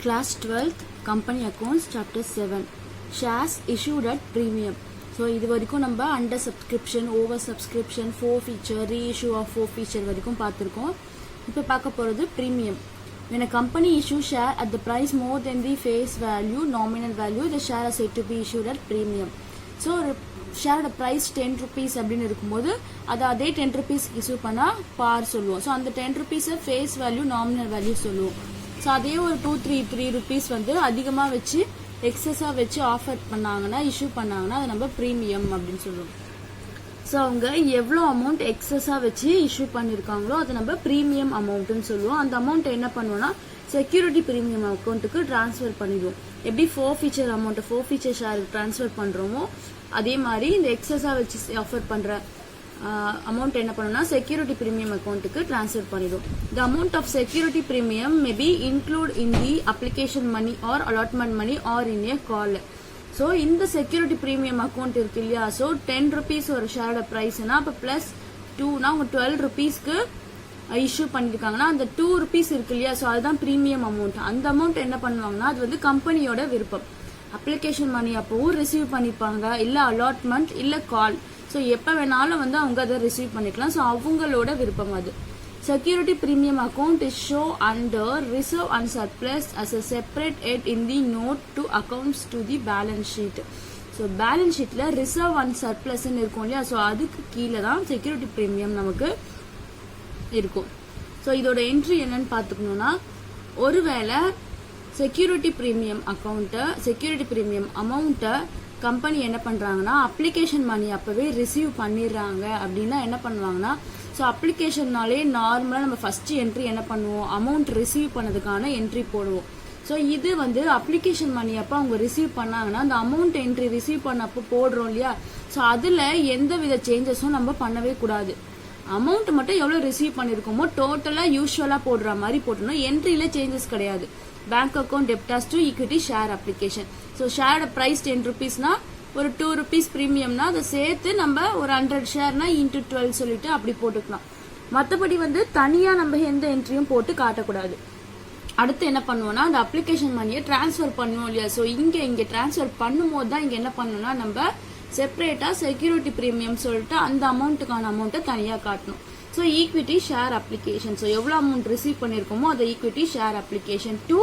Class 12th Company Accounts Chapter 7 Shares Issued at Premium. So இது வரைக்கும் நம்ம under subscription, over subscription, forfeiture, reissue of forfeiture வரைக்கும் பார்த்திருக்கோம். இப்போ பார்க்க போறது premium. When a company issues share at the price more than the face value, nominal value, the share is said to be issued at premium. So ஷேரோட price 10 rupees அப்படின்னு இருக்கும்போது அதை அதே 10 rupees இஷ்யூ பண்ணால் பார் சொல்லுவோம். ஸோ அந்த 10 rupees face value nominal value சொல்லுவோம். So அதே ஒரு 2-3 rupees வந்து அதிகமாக வச்சு எக்ஸஸாக வச்சு ஆஃபர் பண்ணாங்கன்னா இஷ்யூ பண்ணாங்கன்னா அதை நம்ம ப்ரீமியம் அப்படின்னு சொல்லுவோம். ஸோ அவங்க எவ்வளோ அமௌண்ட் எக்ஸஸாக வச்சு இஷ்யூ பண்ணியிருக்காங்களோ அதை நம்ம ப்ரீமியம் அமௌண்ட்டுன்னு சொல்லுவோம். அந்த அமௌண்ட்டை என்ன பண்ணுவோம்னா செக்யூரிட்டி ப்ரீமியம் அக்கௌண்ட்டுக்கு ட்ரான்ஸ்ஃபர் பண்ணிடுவோம். எப்படி ஃபோர்ஃபீச்சர் அமௌண்ட்டை ஃபோர்ஃபீச்சர் ஷேருக்கு ட்ரான்ஸ்ஃபர் பண்ணுறோமோ அதே மாதிரி இந்த எக்ஸஸாக வச்சு ஆஃபர் பண்ணுற அமௌண்ட் என்ன பண்ணணும்னா செக்யூரிட்டி ப்ரீமியம் அக்கௌண்ட்டுக்கு ட்ரான்ஸ்ஃபர் பண்ணிடும். The amount of security premium may be include in the application money or allotment money or in a call. So இந்த செக்யூரிட்டி ப்ரீமியம் அக்கௌண்ட் இருக்கு இல்லையா, ஸோ 10 rupees ஒரு ஷேரோட ப்ரைஸ்னா அப்போ ப்ளஸ் 2னா அவங்க 12 rupeesக்கு இஷ்யூ பண்ணியிருக்காங்கன்னா அந்த 2 rupees இருக்கு இல்லையா, ஸோ அதுதான் ப்ரீமியம் அமௌண்ட். அந்த அமௌண்ட் என்ன பண்ணுவாங்கன்னா அது வந்து கம்பெனியோட விருப்பம். அப்ளிகேஷன் மணி அப்போவும் ரிசீவ் பண்ணிப்பாங்க, இல்லை அலாட்மெண்ட் இல்லை கால். ஸோ எப்போ வேணாலும் வந்து அவங்க அதை ரிசீவ் பண்ணிக்கலாம். ஸோ அவங்களோட விருப்பம் அது. Security premium account is show under reserve and surplus as a separate head in the note to accounts to the balance sheet. So balance ஷீட்டில் ரிசர்வ் அண்ட் சர்ப்ளஸ்ன்னு இருக்கும் இல்லையா, ஸோ அதுக்கு கீழே தான் செக்யூரிட்டி ப்ரீமியம் நமக்கு இருக்கும். ஸோ இதோட என்ட்ரி என்னன்னு பார்த்துக்கணும்னா, ஒருவேளை செக்யூரிட்டி ப்ரீமியம் அமௌண்ட்டை கம்பெனி என்ன பண்ணுறாங்கன்னா அப்ளிகேஷன் மணி அப்போவே ரிசீவ் பண்ணிடுறாங்க அப்படின்னா என்ன பண்ணுவாங்கன்னா, ஸோ அப்ளிகேஷன்னாலே நார்மலாக நம்ம ஃபர்ஸ்ட் என்ட்ரி என்ன பண்ணுவோம், அமௌண்ட் ரிசீவ் பண்ணதுக்கான என்ட்ரி போடுவோம். ஸோ இது வந்து அப்ளிகேஷன் மணி அப்போ அவங்க ரிசீவ் பண்ணாங்கன்னா அந்த அமௌண்ட் என்ட்ரி ரிசீவ் பண்ணப்போ போடுறோம் இல்லையா, ஸோ அதில் எந்த வித சேஞ்சஸும் நம்ம பண்ணவே கூடாது. அமௌண்ட் மட்டும் எவ்வளோ ரிசீவ் பண்ணியிருக்கோமோ டோட்டலாக யூஸ்வலாக போடுற மாதிரி போட்டணும். என்ட்ரியில் சேஞ்சஸ் கிடையாது. Bank account debtors to equity share application. So ஷேரோட ப்ரைஸ் 10 rupeesனா ஒரு 2 rupees ப்ரீமியம்னா அதை சேர்த்து நம்ம ஒரு 100 ஷேர்னா இன்ட்டு 12 சொல்லிட்டு அப்படி போட்டுக்கலாம். மற்றபடி வந்து தனியாக நம்ம எந்த என்ட்ரியும் போட்டு காட்டக்கூடாது. அடுத்து என்ன பண்ணுவோம்னா அந்த அப்ளிகேஷன் மணியை டிரான்ஸ்ஃபர் பண்ணுவோம் இல்லையா, ஸோ இங்கே டிரான்ஸ்ஃபர் பண்ணும்போது தான் இங்கே என்ன பண்ணணும்னா நம்ம செப்பரேட்டாக செக்யூரிட்டி ப்ரீமியம் சொல்லிட்டு அந்த அமௌண்ட்டுக்கான அமௌண்ட்டை தனியாக காட்டணும். So equity share application, so எவ்வளோ அமௌண்ட் ரிசீவ் பண்ணியிருக்கோமோ அதை equity share application to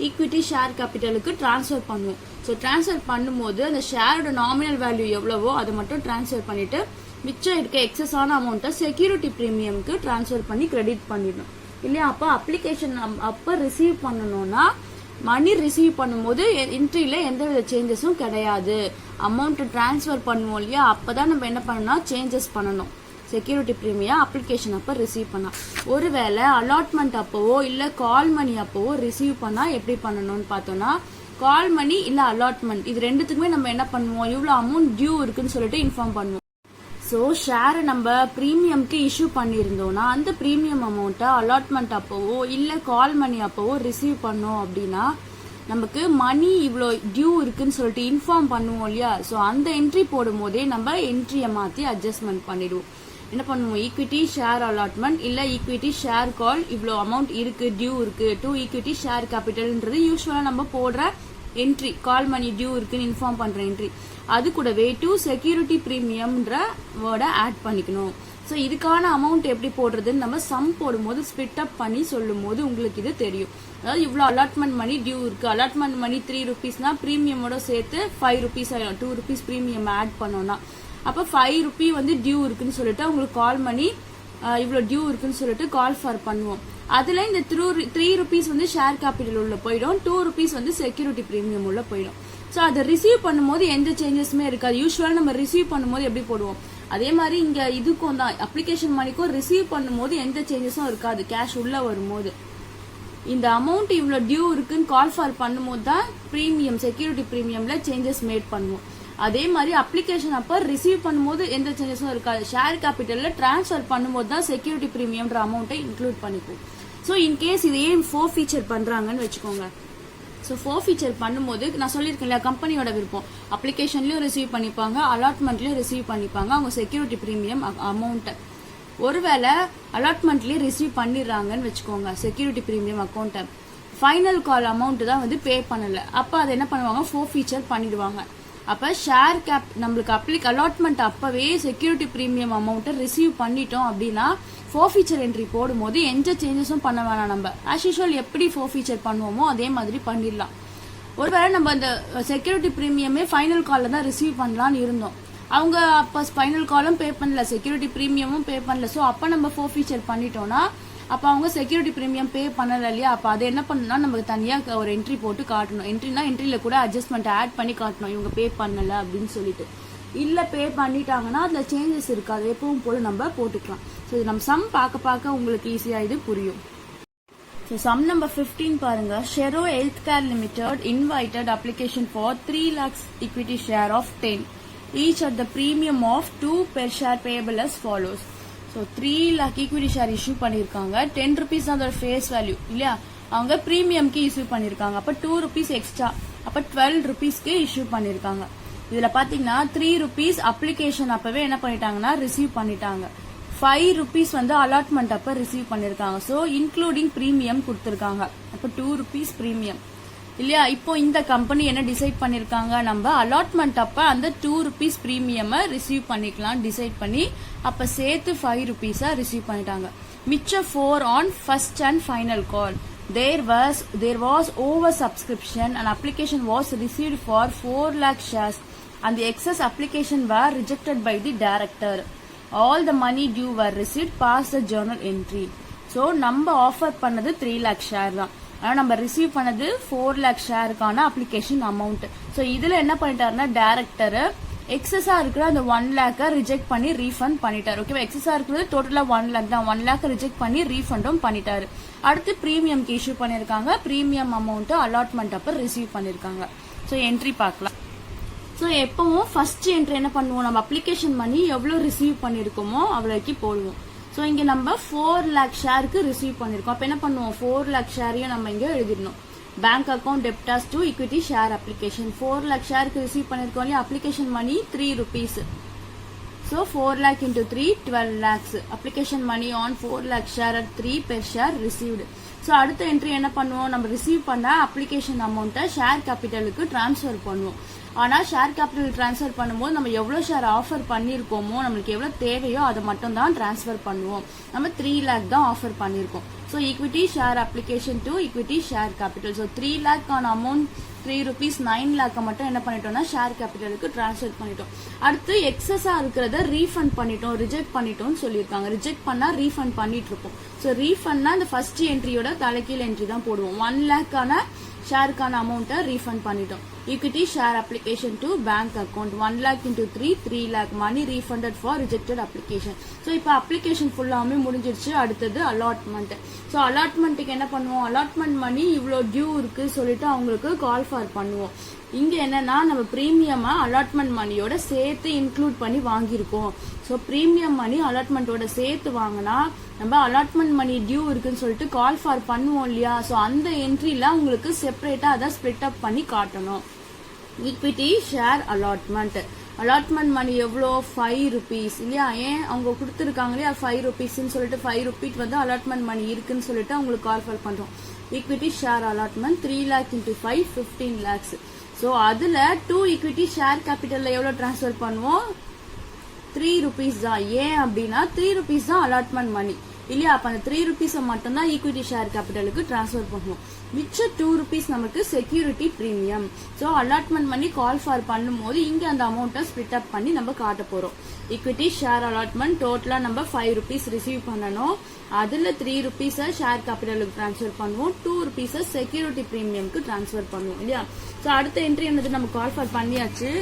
equity share கேபிட்டலுக்கு டிரான்ஸ்ஃபர் பண்ணுவோம். ஸோ டிரான்ஸ்ஃபர் பண்ணும்போது அந்த ஷேரோட நாமினல் வேல்யூ எவ்வளவோ அதை மட்டும் டிரான்ஸ்ஃபர் பண்ணிட்டு மிச்சம் இருக்க எக்ஸஸான அமௌண்ட்டை செக்யூரிட்டி ப்ரீமியம்க்கு டிரான்ஸ்ஃபர் பண்ணி கிரெடிட் பண்ணிடணும் இல்லையா. அப்போ அப்ளிகேஷன் அப்போ ரிசீவ் பண்ணணும்னா மணி ரிசீவ் பண்ணும்போது என்ட்ரியில எந்த வித சேஞ்சஸும் கிடையாது. அமௌண்ட் டிரான்ஸ்ஃபர் பண்ணுவோம் இல்லையா, அப்போதான் நம்ம என்ன பண்ணணும்னா சேஞ்சஸ் பண்ணணும். செக்யூரிட்டி ப்ரீமியம் அப்ளிகேஷன் அப்போ ரிசீவ் பண்ணா, ஒருவேளை அலாட்மெண்ட் அப்போவோ இல்லை கால் மணி அப்போவோ ரிசீவ் பண்ணா எப்படி பண்ணணும்னு பார்த்தோம்னா, கால் மணி இல்லை அலாட்மெண்ட் இது ரெண்டுத்துக்குமே நம்ம என்ன பண்ணுவோம், இவ்வளோ அமௌண்ட் டியூ இருக்குன்னு சொல்லிட்டு இன்ஃபார்ம் பண்ணுவோம். ஸோ ஷேரை நம்ம ப்ரீமியம்க்கு இஷ்யூ பண்ணியிருந்தோம்னா அந்த ப்ரீமியம் அமௌண்ட்டை அலாட்மெண்ட் அப்போவோ இல்லை கால் மணி அப்போவோ ரிசீவ் பண்ணோம் அப்படின்னா நமக்கு மணி இவ்வளோ டியூ இருக்குன்னு சொல்லிட்டு இன்ஃபார்ம் பண்ணுவோம் இல்லையா, ஸோ அந்த என்ட்ரி போடும் போதே நம்ம என்ட்ரியை மாற்றி அட்ஜஸ்ட்மெண்ட் பண்ணிடுவோம். என்ன பண்ணுவோம், ஈக்விட்டி ஷேர் அலாட்மெண்ட் இல்லை ஈக்விட்டி ஷேர் கால் இவ்வளோ அமௌண்ட் இருக்கு டியூ இருக்கு டு ஈக்விட்டி ஷேர் கேபிட்டல்ன்றது யூஸ்வலாக நம்ம போடுற என்ட்ரி. கால் மணி டியூ இருக்குன்னு இன்ஃபார்ம் பண்ற என்ட்ரி அது கூடவே டு செக்யூரிட்டி ப்ரீமியம்ன்ற வேர்டை ஆட் பண்ணிக்கணும். ஸோ இதுக்கான அமௌண்ட் எப்படி போடுறதுன்னு நம்ம சம் போடும்போது ஸ்பிட் அப் பண்ணி சொல்லும் போது உங்களுக்கு இது தெரியும். அதாவது இவ்வளோ அலாட்மெண்ட் மணி டியூ இருக்கு, அலாட்மெண்ட் மணி 3 rupeesனா ப்ரீமியமோட சேர்த்து 5 rupees ஆயிடும். 2 rupees ப்ரீமியம் ஆட் பண்ணோம்னா அப்போ 5 rupee வந்து டியூ இருக்குன்னு சொல்லிட்டு அவங்களுக்கு கால் மணி இவ்வளோ டியூ இருக்குன்னு சொல்லிட்டு கால் ஃபார் பண்ணுவோம். அதுல இந்த 3 rupees வந்து ஷேர் கேபிட்டல் உள்ள போயிடும், 2 rupees வந்து செக்யூரிட்டி ப்ரீமியம் உள்ள போயிடும். ஸோ அதை ரிசீவ் பண்ணும்போது எந்த சேஞ்சஸுமே இருக்காது. யூஸ்வலாக நம்ம ரிசீவ் பண்ணும்போது எப்படி போடுவோம் அதே மாதிரி இங்க இதுக்கும் தான் அப்ளிகேஷன் மணிக்கும் ரிசீவ் பண்ணும்போது எந்த சேஞ்சஸும் இருக்காது. கேஷ் உள்ள வரும்போது இந்த அமௌண்ட் இவ்வளோ டியூ இருக்குன்னு கால் ஃபார் பண்ணும்போது தான் ப்ரீமியம் செக்யூரிட்டி ப்ரீமியம்ல சேஞ்சஸ் மேட் பண்ணுவோம். அதே மாதிரி அப்ளிகேஷன் அப்போ ரிசீவ் பண்ணும்போது எந்த சேஞ்சஸும் இருக்காது. ஷேர் கேபிட்டல்ல டிரான்ஸ்ஃபர் பண்ணும்போது தான் செக்யூரிட்டி ப்ரீமியம்ன்ற அமௌண்ட்டை இன்க்ளூட் பண்ணிக்கும். ஸோ இன்கேஸ் இதையே ஃபோர்ஃபீச்சர் பண்றாங்கன்னு வச்சுக்கோங்க. ஸோ ஃபோர்ஃபீச்சர் பண்ணும்போது நான் சொல்லியிருக்கேன் இல்லையா, கம்பெனியோட விருப்பம். அப்ளிகேஷன்லயும் ரிசீவ் பண்ணிப்பாங்க, அலாட்மெண்ட்லயும் ரிசீவ் பண்ணிப்பாங்க அவங்க செக்யூரிட்டி ப்ரீமியம் அமௌண்ட்டை. ஒருவேளை அலாட்மெண்ட்லயே ரிசீவ் பண்ணிடுறாங்கன்னு வச்சுக்கோங்க செக்யூரிட்டி ப்ரீமியம் அக்கௌண்ட்டை, ஃபைனல் கால் அமௌண்ட் தான் வந்து பே பண்ணல. அப்போ அதை என்ன பண்ணுவாங்க, ஃபோர்ஃபீச்சர் பண்ணிடுவாங்க. அப்போ ஷேர் கேப் நம்மளுக்கு அலாட்மெண்ட் அப்பவே செக்யூரிட்டி ப்ரீமியம் அமௌண்ட்டை ரிசீவ் பண்ணிட்டோம் அப்படின்னா ஃபோர்ஃபீச்சர் என்ட்ரி போடும்போது எந்த சேஞ்சஸும் பண்ண வேணாம். நம்ம ஆஸ் யூஷுவல் எப்படி ஃபோர்ஃபீச்சர் பண்ணுவோமோ அதே மாதிரி பண்ணிடலாம். ஒருவேளை நம்ம அந்த செக்யூரிட்டி ப்ரீமியமே ஃபைனல் காலில் தான் ரிசீவ் பண்ணலான்னு இருந்தோம், அவங்க அப்போ ஃபைனல் காலும் பே பண்ணல, செக்யூரிட்டி ப்ரீமியமும் பே பண்ணல. ஸோ அப்போ நம்ம ஃபோர்ஃபீச்சர் பண்ணிட்டோம்னா அப்போ அவங்க செக்யூரிட்டி ப்ரீமியம் பே பண்ணல இல்லையா, அப்போ அதை என்ன பண்ணணும்னா நமக்கு தனியாக ஒரு என்ட்ரி போட்டு காட்டணும். என்ட்ரியில் கூட அட்ஜஸ்ட்மெண்ட் ஆட் பண்ணி காட்டணும், இவங்க பே பண்ணல அப்படின்னு சொல்லிட்டு. இல்லை பே பண்ணிட்டாங்கன்னா அதில் சேஞ்சஸ் இருக்காது, எப்பவும் போல நம்ம போட்டுக்கலாம். ஸோ இது நம்ம சம் பார்க்க உங்களுக்கு ஈஸியாக இது புரியும். So sum number 15 பாருங்க. Shero Healthcare Limited invited application for 3 lakhs equity share of 10 each at the premium of 2 per share payable as follows. So 3 lakh equity share issue பண்ணிருக்காங்க. 10 rupees தான் அதோட ஃபேஸ் வேல்யூ இல்லையா, அவங்க பிரீமியம்க்கு issue பண்ணிருக்காங்க. அப்ப 2 rupees extra, அப்ப 12 rupeesக்கு issue பண்ணிருக்காங்க. இதுல பாத்தீங்கன்னா 3 rupees அப்ளிகேஷன் அப்பவே என்ன பண்ணிட்டாங்கன்னா ரிசீவ் பண்ணிட்டாங்க. 5 rupees வந்து அலாட்மெண்ட் அப்ப ரிசீவ் பண்ணிருக்காங்க. சோ இன்க்ளூடிங் பிரீமியம் கொடுத்திருக்காங்க. அப்ப 2 rupees பிரீமியம் இல்லையா. இப்போ இந்த கம்பெனி என்ன டிசைட் பண்ணிருக்காங்க, நம்ம அலாட்மெண்ட் அப்ப அந்த 2 rupees பிரீமியம் ரிசீவ் பண்ணிக்கலாம் டிசைட் பண்ணி அப்ப சேர்த்து 5 rupees ரிசீவ் பண்ணிட்டாங்க. மிச்ச 4 on first and final call. There was over subscription and application was received for 4 lakh shares and the excess application were rejected by the director. All the money due were received past the journal entry. So நம்ம offer பண்ணது 3 lakh share தான், ஆனா நம்ம receive பண்ணது 4 lakh ஷேருக்கான application amount. So இதுல என்ன பண்ணிட்டாருன்னா director எக்ஸஸா இருக்கிற அந்த 1 lakh ரிஜெக்ட் பண்ணி ரீஃபண்ட் பண்ணிட்டாரு. ஓகேவா, எக்ஸஸா இருக்கிறது டோட்டலா 1 lakh தான், 1 lakh ரிஜெக்ட் பண்ணி ரீஃபண்டும் பண்ணிட்டாரு. அடுத்து பிரீமியம்க்கு இஷ்யூ பண்ணிருக்காங்க, பிரீமியம் அமௌண்ட் அலாட்மெண்ட் அப்ப ரிசீவ் பண்ணிருக்காங்க. ஸோ என்ட்ரி பார்க்கலாம். ஸோ எப்பவும் ஃபர்ஸ்ட் என்ட்ரி என்ன பண்ணுவோம், நம்ம அப்ளிகேஷன் மணி எவ்வளோ ரிசீவ் பண்ணிருக்கோமோ அவ்வளோக்கு போடுவோம். ஸோ இங்க நம்ம 4 lakh ஷேருக்கு ரிசீவ் பண்ணிருக்கோம். அப்ப என்ன பண்ணுவோம், 4 lakh ஷேரையும் நம்ம இங்க எழுதிடணும். Bank account debtors to equity share application 4 lakh ஷேருக்கு ரிசீவ் பண்ணிருக்கோம் இல்லையா, application money 3 rupees. So 4 lakh into 3 12 lakhs. Application money on 4 lakh share at 3 per share received. So அடுத்த என்ட்ரி என்ன பண்ணுவோம், நம்ம ரிசீவ் பண்ண அப்ளிகேஷன் அமௌண்ட்டை ஷேர் கேபிட்டலுக்கு டிரான்ஸ்ஃபர் பண்ணுவோம். ஆனா ஷேர் கேபிட்டல் டிரான்ஸ்ஃபர் பண்ணும்போது நம்ம எவ்வளவு ஷேர் ஆஃபர் பண்ணிருக்கோமோ, நம்மளுக்கு எவ்வளவு தேவையோ அதை மட்டும் தான் டிரான்ஸ்ஃபர் பண்ணுவோம். நம்ம 3 lakh தான் ஆஃபர் பண்ணிருக்கோம். So equity share application to equity share capital. So 3 lakh ஆன அமௌண்ட் 3 rupees 9 lakh மட்டும் என்ன பண்ணிட்டோம்னா ஷேர் கேபிட்டலுக்கு டிரான்ஸ்ஃபர் பண்ணிட்டோம். அடுத்து எக்ஸஸா இருக்கிறத ரீஃபண்ட் பண்ணிட்டோம், ரிஜெக்ட் பண்ணிட்டோம்னு சொல்லியிருக்காங்க. ரிஜெக்ட் பண்ணா ரீஃபண்ட் பண்ணிட்டு இருக்கோம். ஸோ ரீஃபண்ட்னா இந்த ஃபர்ஸ்ட் என்ட்ரியோட தலைக்கீழ் என்ட்ரி தான் போடுவோம். 1 lakh ஆன ஷேருக்கான அமௌண்ட்டை ரீஃபண்ட் பண்ணிட்டோம். Equity share application to bank account 1 lakh into 3 lakh money refunded for rejected application. So இப்போ அப்ளிகேஷன் ஃபுல்லாமே முடிஞ்சிருச்சு. அடுத்தது அலாட்மெண்ட். ஸோ அலாட்மெண்ட்டுக்கு என்ன பண்ணுவோம், அலாட்மெண்ட் மணி இவ்வளோ டியூ இருக்கு சொல்லிட்டு அவங்களுக்கு கால் ஃபார் பண்ணுவோம். இங்க என்னன்னா நம்ம பிரீமியமா அலாட்மெண்ட் மணியோட சேர்த்து இன்க்ளூட் பண்ணி வாங்கியிருக்கோம். ஸோ பிரீமியம் மணி அலாட்மெண்டோட சேர்த்து வாங்கினா நம்ம அலாட்மெண்ட் மணி டியூ இருக்குன்னு சொல்லிட்டு கால் ஃபார் பண்ணுவோம் இல்லையா. ஸோ அந்த என்ட்ரில உங்களுக்கு செப்பரேட்டா அதை ஸ்பிளிட் அப் பண்ணி காட்டணும். ஈக்விட்டி ஷேர் அலாட்மெண்ட் மணி எவ்வளோ 5 rupees இல்லையா. ஏன் அவங்க கொடுத்துருக்காங்க இல்லையா 5 rupeesன்னு சொல்லிட்டு 5 rupees வந்து அலாட்மெண்ட் மணி இருக்குன்னு சொல்லிட்டு அவங்களுக்கு கால் ஃபார் பண்றோம். Equity share allotment 3 lakh into 5 15 lakhs. So அதுல 2 equity ஷேர் கேபிட்டல்ல எவ்வளவு டிரான்ஸ்ஃபர் பண்ணுவோம், 3 rupees தான். ஏன் அப்படின்னா 3 rupees தான் அலாட்மெண்ட் மணி இல்லையா. அப்ப அந்த 3 rupees மட்டும் தான் ஈக்விட்டி ஷேர் கேபிட்டலுக்கு டிரான்ஸ்ஃபர் பண்ணுவோம். மிச்ச 2 rupees நமக்கு security premium. So allotment money call for பண்ணும்போது இங்க அந்த அமௌண்ட்டை ஸ்பிளிட் அப் பண்ணி நம்ம காட்ட போறோம். ஈக்விட்டி ஷேர் அலாட்மெண்ட் டோட்டலா நம்ம 5 rupees ரிசீவ் பண்ணணும். அதுல 3 rupees ஷேர் கேபிட்டலுக்கு டிரான்ஸ்ஃபர் பண்ணுவோம், 2 rupees செக்யூரிட்டி பிரீமியம்க்கு டிரான்ஸ்ஃபர் பண்ணுவோம் இல்லையா. ஸோ அடுத்த என்ட்ரி என்னது, நம்ம கால் ஃபார் பண்ணியாச்சு.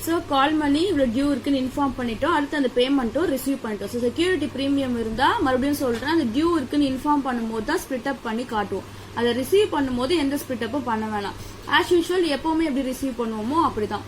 ஸோ கால் பண்ணி இவ்வளோ டியூ இருக்குன்னு இன்ஃபார்ம் பண்ணிட்டோம். அடுத்து அந்த பேமெண்ட்டும் ரிசீவ் பண்ணிட்டோம். ஸோ செக்யூரிட்டி பிரீமியம் இருந்தா மறுபடியும் சொல்றேன், அந்த டியூ இருக்குன்னு இன்ஃபார்ம் பண்ணும்போது தான் ஸ்பிளிட் அப் பண்ணி காட்டுவோம். அதை ரிசீவ் பண்ணும்போது எந்த ஸ்பிளிட் அப்பும் பண்ண வேணாம். ஆஸ் யூஷுவல் எப்பவுமே எப்படி ரிசீவ் பண்ணுவோமோ அப்படிதான்.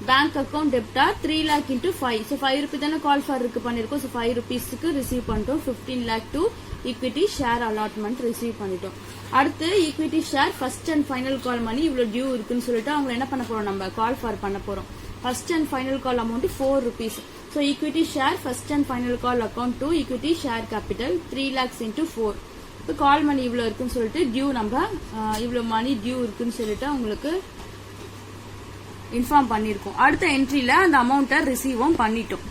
பேங்க் அக்கௌண்ட் டெப்டா 3 lakh into 5. ஸோ 5 rupees தானே கால் ஃபார் இருக்கு பண்ணிருக்கோம். ஸோ 5 rupeesக்கு ரிசீவ் பண்ணிட்டோம். 15 lakh to equity share allotment receive பண்ணிட்டோம். அடுத்து equity share first and final call money இவ்வளவு டியூ இருக்குன்னு சொல்லிட்டு அவங்க என்ன பண்ண போறோம், நம்ம கால் ஃபார் பண்ண போறோம். First and final call amount 4 rupees. So equity share first and final call account to equity share capital 3 lakhs into 4. இப்போ கால் மணி இவ்வளோ இருக்குன்னு சொல்லிட்டு டியூ நம்ம இவ்வளோ மணி டியூ இருக்குன்னு சொல்லிட்டு உங்களுக்கு இன்ஃபார்ம் பண்ணியிருக்கோம். அடுத்த என்ட்ரியில் அந்த அமௌண்ட்டை ரிசீவும் பண்ணிட்டோம்.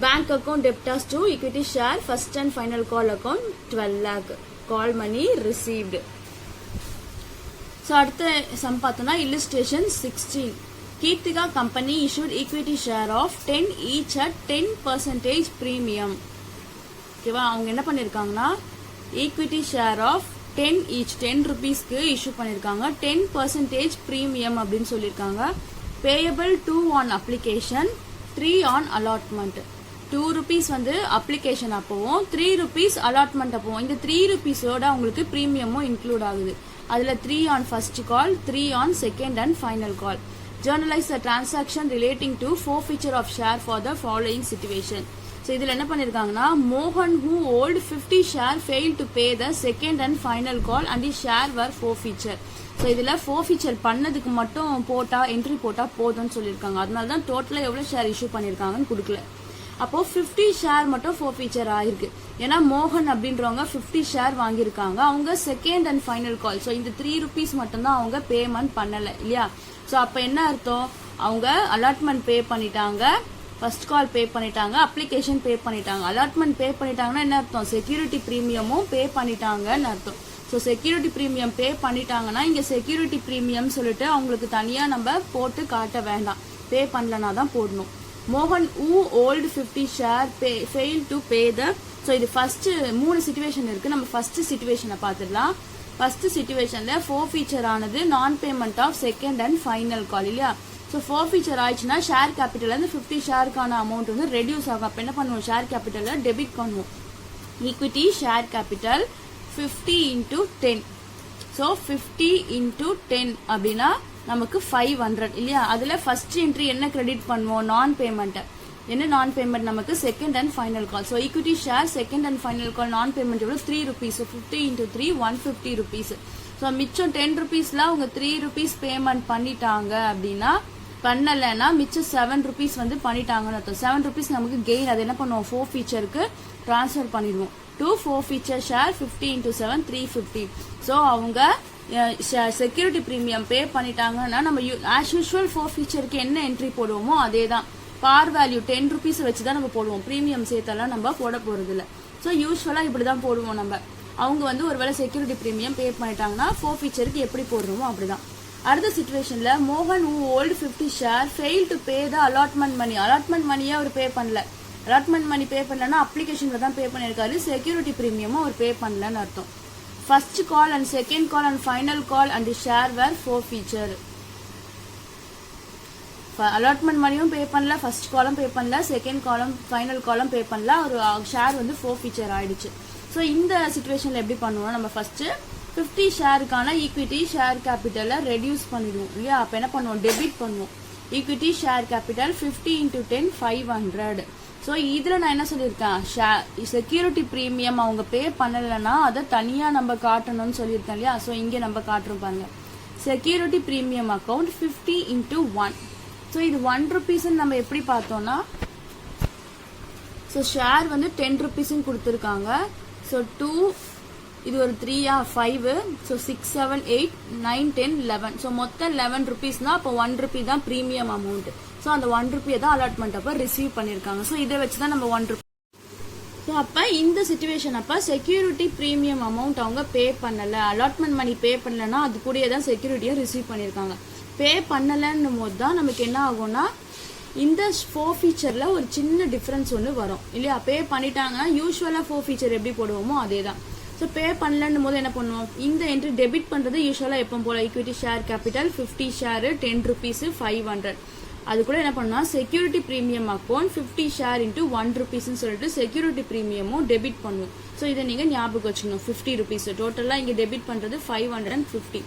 Bank account debtors to equity share first and final call account 12 lakh call money received. So அடுத்த சம் பார்த்தோம்னா illustration 16. Keerthika company issued equity share of 10 each at 10% premium. ஓகேவா, அவங்க என்ன பண்ணியிருக்காங்கன்னா ஈக்விட்டி ஷேர் ஆஃப் 10 each 10 rupeesக்கு இஷ்யூ பண்ணியிருக்காங்க. 10% premium அப்படின்னு சொல்லியிருக்காங்க. Payable 2 on application 3 on allotment. 2 rupees வந்து அப்ளிகேஷன் அப்போவும் 3 rupees அலாட்மெண்ட் அப்போவும். இந்த 3 rupeesோட உங்களுக்கு ப்ரீமியமும் இன்க்ளூட் ஆகுது. அதுல 3 on first call, 3 on second and final call. Journalize the transaction relating to forfeiture of share for the following situation. So இதுல என்ன பண்ணிருக்காங்கன்னா மோகன் who hold 50 share failed to pay the second and final call and his share were forfeiture. So இதுல forfeiture பண்ணதுக்கு மட்டும் போட்டா entry போட்டா போதும்னு சொல்லியிருக்காங்க. அதனால தான் டோட்டலா எவ்வளவு ஷேர் இஷ்யூ பண்ணிருக்காங்கன்னு கொடுக்கல. அப்போ 50 ஷேர் மட்டும் forfeiture ஆயிருக்கு. ஏன்னா மோகன் அப்படின்றவங்க 50 ஷேர் வாங்கியிருக்காங்க. அவங்க second and final call. So இந்த 3 rupees மட்டும் தான் அவங்க பேமெண்ட் பண்ணல இல்லையா. ஸோ அப்போ என்ன அர்த்தம், அவங்க அலாட்மெண்ட் பே பண்ணிட்டாங்க, ஃபர்ஸ்ட் கால் பே பண்ணிட்டாங்க, அப்ளிகேஷன் பே பண்ணிட்டாங்க. அலாட்மெண்ட் பே பண்ணிட்டாங்கன்னா என்ன அர்த்தம், செக்யூரிட்டி ப்ரீமியமும் பே பண்ணிட்டாங்கன்னு அர்த்தம். ஸோ செக்யூரிட்டி ப்ரீமியம் பே பண்ணிட்டாங்கன்னா இங்கே செக்யூரிட்டி ப்ரீமியம் சொல்லிட்டு அவங்களுக்கு தனியாக நம்ம போட்டு காட்ட வேண்டாம், பே பண்ணலனா தான் போடணும். மோகன் who hold 50 share failed to pay the. So இது ஃபர்ஸ்ட் 3 சிச்சுவேஷன் இருக்கு. நம்ம ஃபர்ஸ்ட் சிச்சுவேஷனை பார்த்துடலாம். ஃபர்ஸ்ட் சிச்சுவேஷன்ல forfeiture ஆனது non payment of second and final call இல்லையா. ஸோ forfeiture ஆயிடுச்சுன்னா ஷேர் கேபிட்டல் வந்து 50 ஷேருக்கான அமௌண்ட் வந்து ரெடியூஸ் ஆகும். அப்போ என்ன பண்ணுவோம், ஷேர் கேபிட்டல டெபிட் பண்ணுவோம். Equity share capital 50 into 10. So 50 into 10 அப்படின்னா நமக்கு 500 இல்லையா. அதுல ஃபர்ஸ்ட் என்ட்ரி என்ன கிரெடிட் பண்ணுவோம், நான் பேமெண்ட். என்ன நான் பேமெண்ட், நமக்கு second and final call. So equity share second and final call non payment எவ்வளோ 3 rupees. So 50 into 3 150 rupees. So மிச்சம் 10 rupeesல அவங்க 3 rupees பேமெண்ட் பண்ணிட்டாங்க அப்படின்னா, பண்ணலைன்னா மிச்சம் 7 rupees வந்து பண்ணிட்டாங்கன்னு அர்த்தம். 7 rupees நமக்கு கெயின். அது என்ன பண்ணுவோம், forfeitureக்கு ட்ரான்ஸ்ஃபர் பண்ணிடுவோம். To forfeiture share 50 into 7 350. So அவங்க செக்யூரிட்டி ப்ரீமியம் பே பண்ணிட்டாங்கன்னா நம்ம ஆஸ் யூஸ்வல் forfeitureக்கு என்ன என்ட்ரி போடுவோமோ அதே தான். பார் வேல்யூ 10 rupees வச்சு தான் நம்ம போடுவோம். ப்ரீமியம் சேர்த்தெல்லாம் நம்ம போட போறது இல்லை. ஸோ யூஸ்வலா இப்படிதான் போடுவோம் நம்ம. அவங்க வந்து ஒருவேளை செக்யூரிட்டி ப்ரீமியம் பே பண்ணிட்டாங்கன்னா forfeitureக்கு எப்படி போடுறோமோ அப்படிதான். அடுத்த சிச்சுவேஷன்ல மோகன் who hold 50 share failed to pay the allotment money. Allotment மணியை அவர் பே பண்ணல. அலாட்மெண்ட் மணி பே பண்ணலன்னா அப்ளிகேஷன்ல தான் பே பண்ணிருக்காரு. செக்யூரிட்டி ப்ரீமியமும் அவர் பே பண்ணலன்னு அர்த்தம். First call and second call and final call and share were forfeiture. Allotment மணியும் பே பண்ணல, ஃபர்ஸ்ட் காலம் பே பண்ணல, செகண்ட் காலம் ஃபைனல் காலம் பே பண்ணல, ஒரு ஷேர் வந்து forfeiture ஆயிடுச்சு. ஸோ இந்த சிச்சுவேஷன்ல எப்படி பண்ணுவோம், நம்ம ஃபர்ஸ்ட் 50 ஷேருக்கான ஈக்விட்டி ஷேர் கேபிட்டலை ரெடியூஸ் பண்ணிடுவோம் இல்லையா. அப்போ என்ன பண்ணுவோம், டெபிட் பண்ணுவோம். Equity share capital 50 into 10 500. So இதில் நான் என்ன சொல்லியிருக்கேன், செக்யூரிட்டி ப்ரீமியம் அவங்க பே பண்ணலைன்னா அதை தனியாக நம்ம காட்டணும்னு சொல்லியிருக்கேன் இல்லையா. ஸோ இங்கே நம்ம காட்டுறோம் பாருங்க, security premium account 50 into 1. So இது 1 rupees நம்ம எப்படி பார்த்தோம்னா, ஸோ ஷேர் வந்து 10 rupees கொடுத்துருக்காங்க. ஸோ 2, இது ஒரு 3 5, ஸோ 6 7 8 9 10 11. ஸோ மொத்தம் 11 rupeesனா அப்போ 1 rupee தான் ப்ரீமியம் அமௌண்ட். ஸோ அந்த 1 rupee தான் அலாட்மெண்ட் அப்போ ரிசீவ் பண்ணியிருக்காங்க. ஸோ இதை வச்சு தான் நம்ம 1 rupee. ஸோ அப்போ இந்த சிச்சுவேஷன் அப்போ செக்யூரிட்டி ப்ரீமியம் அமௌண்ட் அவங்க பே பண்ணலை, அலாட்மெண்ட் மணி பே பண்ணலைன்னா அது கூடயே தான் செக்யூரிட்டியை ரிசீவ் பண்ணியிருக்காங்க. பே பண்ணலைன்னும் போது தான் நமக்கு என்ன ஆகும்னா, இந்த forfeiture ஒரு சின்ன டிஃபரன்ஸ் ஒன்று வரும் இல்லையா. பே பண்ணிட்டாங்கன்னா யூஸ்வலாக forfeiture எப்படி போடுவோமோ அதே தான். ஸோ பே பண்ணலன்னும் போது என்ன பண்ணுவோம், இந்த என்ட்ரி டெபிட் பண்ணுறது யூஸ்வலாக எப்போ போல equity share capital 50 share 10 rupees 500. அது கூட என்ன பண்ணா, security premium account 50 share into 1 rupees சொல்லிட்டு செக்யூரிட்டி ப்ரீமியமும் டெபிட் பண்ணுவோம். ஸோ இதை நீங்கள் ஞாபகம் வச்சுக்கணும். 50 rupees டோட்டலாக இங்கே டெபிட் பண்ணுறது 550.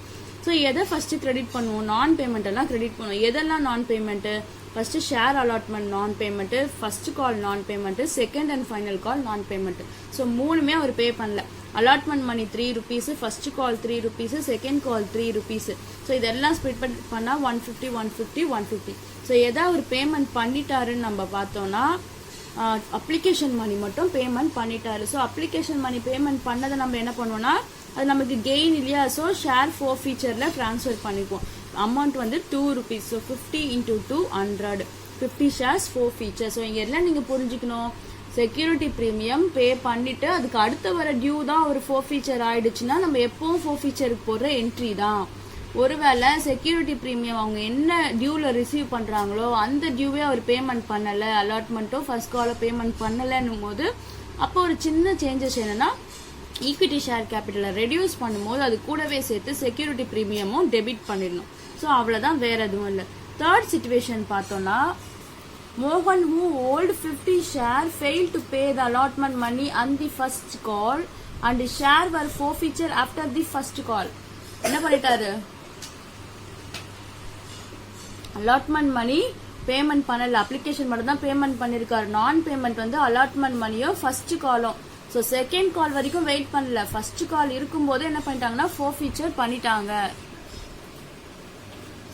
ஸோ எதை ஃபர்ஸ்ட் கிரெடிட் பண்ணுவோம், நான் பேமெண்ட் எல்லாம் கிரெடிட் பண்ணுவோம். எதெல்லாம் non payment, first share allotment non payment, first call non payment, second and final call non payment. So மூணுமே அவர் பே பண்ணல. Allotment money 3 rupees, first call 3 rupees, second call 3 rupees. So இதெல்லாம் split பண்ணா 150 150 150. So எதை அவர் payment பண்ணிட்டாருன்னு நம்ம பார்த்தோம்னா, application money மட்டும் payment பண்ணிட்டாரு. ஸோ அப்ளிகேஷன் மணி பேமெண்ட் பண்ணதை நம்ம என்ன பண்ணுவோம்னா அது நமக்கு கெயின் இல்லையா, ஸோ ஷேர் ஃபோர்ஃபீச்சரில் ட்ரான்ஸ்ஃபர் பண்ணிக்குவோம். அமௌண்ட் வந்து 2 rupees. So 50 into 2 100, 50 shares forfeiture. So இங்கே எல்லாம் நீங்கள் புரிஞ்சுக்கணும், செக்யூரிட்டி ப்ரீமியம் பே பண்ணிட்டு அதுக்கு அடுத்த வர டியூ தான் ஒரு ஃபோர்ஃபீச்சர் ஆயிடுச்சுன்னா நம்ம எப்பவும் ஃபோர்ஃபீச்சருக்கு போடுற என்ட்ரி தான். ஒருவேளை செக்யூரிட்டி ப்ரீமியம் அவங்க என்ன டியூவில் ரிசீவ் பண்ணுறாங்களோ அந்த டியூவே அவர் பேமெண்ட் பண்ணலை, அலாட்மெண்ட்டோ ஃபர்ஸ்ட் காலோ பேமெண்ட் பண்ணலைன்னும் போது அப்போ ஒரு சின்ன சேஞ்சஸ் என்னன்னா ஈக்விட்டி ஷேர் கேபிட்டலை ரெடியூஸ் பண்ணும்போது அது கூடவே சேர்த்து செக்யூரிட்டி ப்ரீமியமும் டெபிட் பண்ணிடணும். ஸோ அவ்வளோதான், வேற எதுவும் இல்லை. தேர்ட் சிச்சுவேஷன் பார்த்தோம்னா Mohan, who owed 50 share, failed to pay the allotment money on the first call and the share were forfeited after the first call. என்ன பண்ணிட்டாரு, அலாட்மெண்ட் மணி பேமெண்ட் பண்ணல, அப்ளிகேஷன் மட்டும் தான் பேமெண்ட் பண்ணிருக்காரு. நான் பேமெண்ட் வந்து அலாட்மெண்ட் மணியோ ஃபர்ஸ்ட் காலும். ஸோ செகண்ட் கால் வரைக்கும் வெயிட் பண்ணல, ஃபர்ஸ்ட் கால் இருக்கும்போது என்ன பண்ணிட்டாங்கன்னா ஃபோர்ஃபீச்சர் பண்ணிட்டாங்க.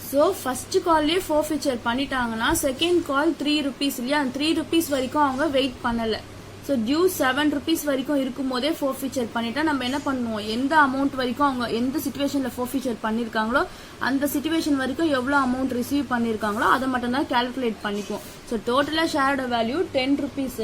ஸோ ஃபர்ஸ்ட் கால்லேயே ஃபோர்ஃபீச்சர் பண்ணிட்டாங்கன்னா செகண்ட் கால் 3 rupees இல்லையா, அந்த 3 rupees வரைக்கும் அவங்க வெயிட் பண்ணல. ஸோ டியூ 7 rupees வரைக்கும் இருக்கும் போதே ஃபோர்ஃபீச்சர் பண்ணிட்டா நம்ம என்ன பண்ணுவோம், எந்த அமௌண்ட் வரைக்கும் அவங்க எந்த சிச்சுவேஷன்ல ஃபோர்ஃபீச்சர் பண்ணிருக்காங்களோ அந்த சிச்சுவேஷன் வரைக்கும் எவ்வளோ அமௌண்ட் ரிசீவ் பண்ணிருக்காங்களோ அதை மட்டும் தான் கால்குலேட் பண்ணிக்குவோம். ஸோ டோட்டலா ஷேரோட வேல்யூ 10 rupees.